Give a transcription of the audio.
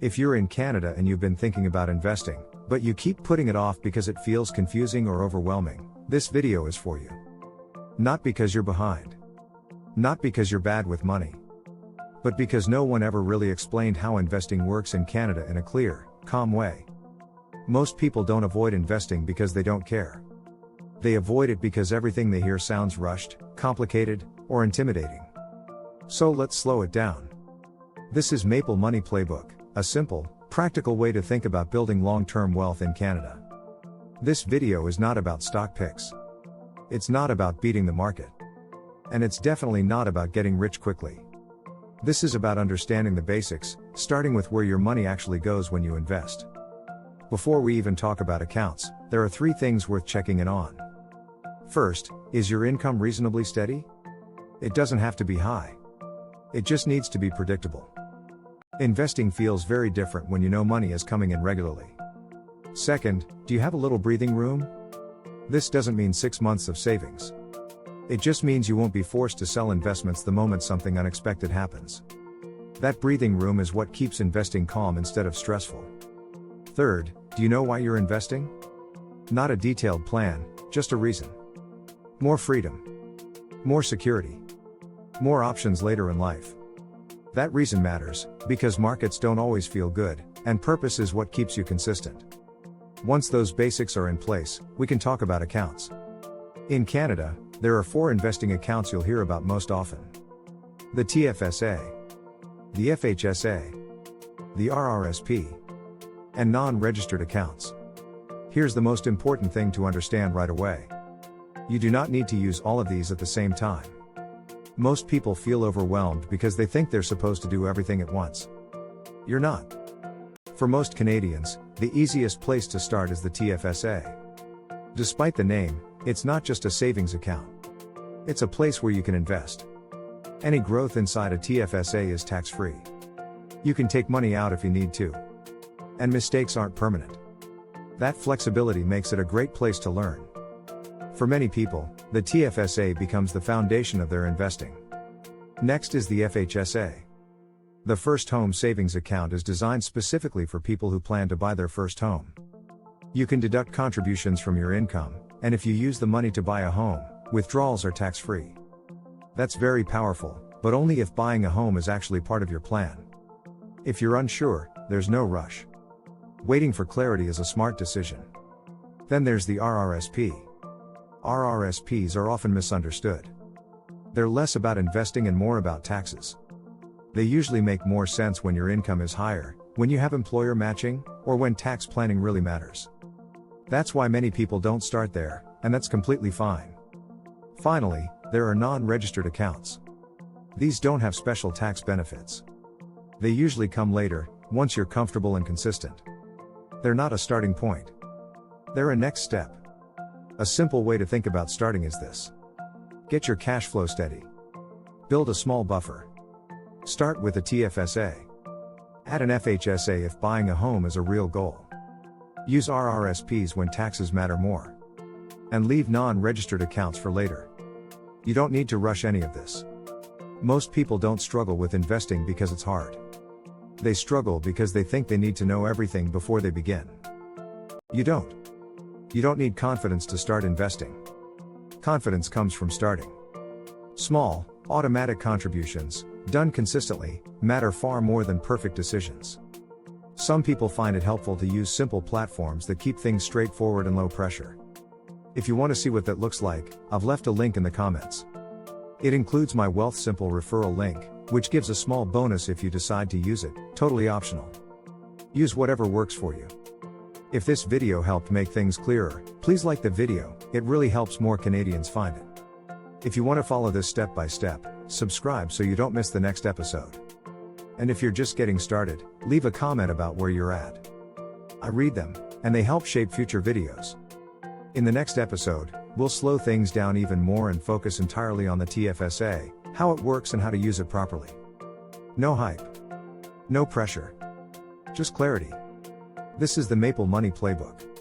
If you're in Canada and you've been thinking about investing, but you keep putting it off because it feels confusing or overwhelming, this video is for you. Not because you're behind. Not because you're bad with money. But because no one ever really explained how investing works in Canada in a clear, calm way. Most people don't avoid investing because they don't care. They avoid it because everything they hear sounds rushed, complicated, or intimidating. So let's slow it down. This is Maple Money Playbook, a simple, practical way to think about building long-term wealth in Canada. This video is not about stock picks. It's not about beating the market. And it's definitely not about getting rich quickly. This is about understanding the basics, starting with where your money actually goes when you invest. Before we even talk about accounts, there are 3 things worth checking in on. First, is your income reasonably steady? It doesn't have to be high. It just needs to be predictable. Investing feels very different when you know money is coming in regularly. Second, do you have a little breathing room? This doesn't mean 6 months of savings. It just means you won't be forced to sell investments the moment something unexpected happens. That breathing room is what keeps investing calm instead of stressful. Third, do you know why you're investing? Not a detailed plan, just a reason. More freedom. More security. More options later in life. That reason matters, because markets don't always feel good, and purpose is what keeps you consistent. Once those basics are in place, we can talk about accounts. In Canada, there are 4 investing accounts you'll hear about most often. The TFSA, the FHSA, the RRSP, and non-registered accounts. Here's the most important thing to understand right away. You do not need to use all of these at the same time. Most people feel overwhelmed because they think they're supposed to do everything at once. You're not. For most Canadians, the easiest place to start is the TFSA. Despite the name, it's not just a savings account. It's a place where you can invest. Any growth inside a TFSA is tax-free. You can take money out if you need to. And mistakes aren't permanent. That flexibility makes it a great place to learn. For many people, the TFSA becomes the foundation of their investing. Next is the FHSA. The First Home Savings Account is designed specifically for people who plan to buy their first home. You can deduct contributions from your income, and if you use the money to buy a home, withdrawals are tax-free. That's very powerful, but only if buying a home is actually part of your plan. If you're unsure, there's no rush. Waiting for clarity is a smart decision. Then there's the RRSP. RRSPs are often misunderstood. They're less about investing and more about taxes. They usually make more sense when your income is higher, when you have employer matching, or when tax planning really matters. That's why many people don't start there, and that's completely fine. Finally, there are non-registered accounts. These don't have special tax benefits. They usually come later, once you're comfortable and consistent. They're not a starting point. They're a next step. A simple way to think about starting is this. Get your cash flow steady. Build a small buffer. Start with a TFSA. Add an FHSA if buying a home is a real goal. Use RRSPs when taxes matter more. And leave non-registered accounts for later. You don't need to rush any of this. Most people don't struggle with investing because it's hard. They struggle because they think they need to know everything before they begin. You don't. You don't need confidence to start investing. Confidence comes from starting. Small, automatic contributions, done consistently, matter far more than perfect decisions. Some people find it helpful to use simple platforms that keep things straightforward and low pressure. If you want to see what that looks like, I've left a link in the comments. It includes my Wealthsimple referral link, which gives a small bonus if you decide to use it, totally optional. Use whatever works for you. If this video helped make things clearer, please like the video, it really helps more Canadians find it. If you want to follow this step by step, subscribe so you don't miss the next episode. And if you're just getting started, leave a comment about where you're at. I read them, and they help shape future videos. In the next episode, we'll slow things down even more and focus entirely on the TFSA, how it works and how to use it properly. No hype. No pressure. Just clarity. This is the Maple Money Playbook.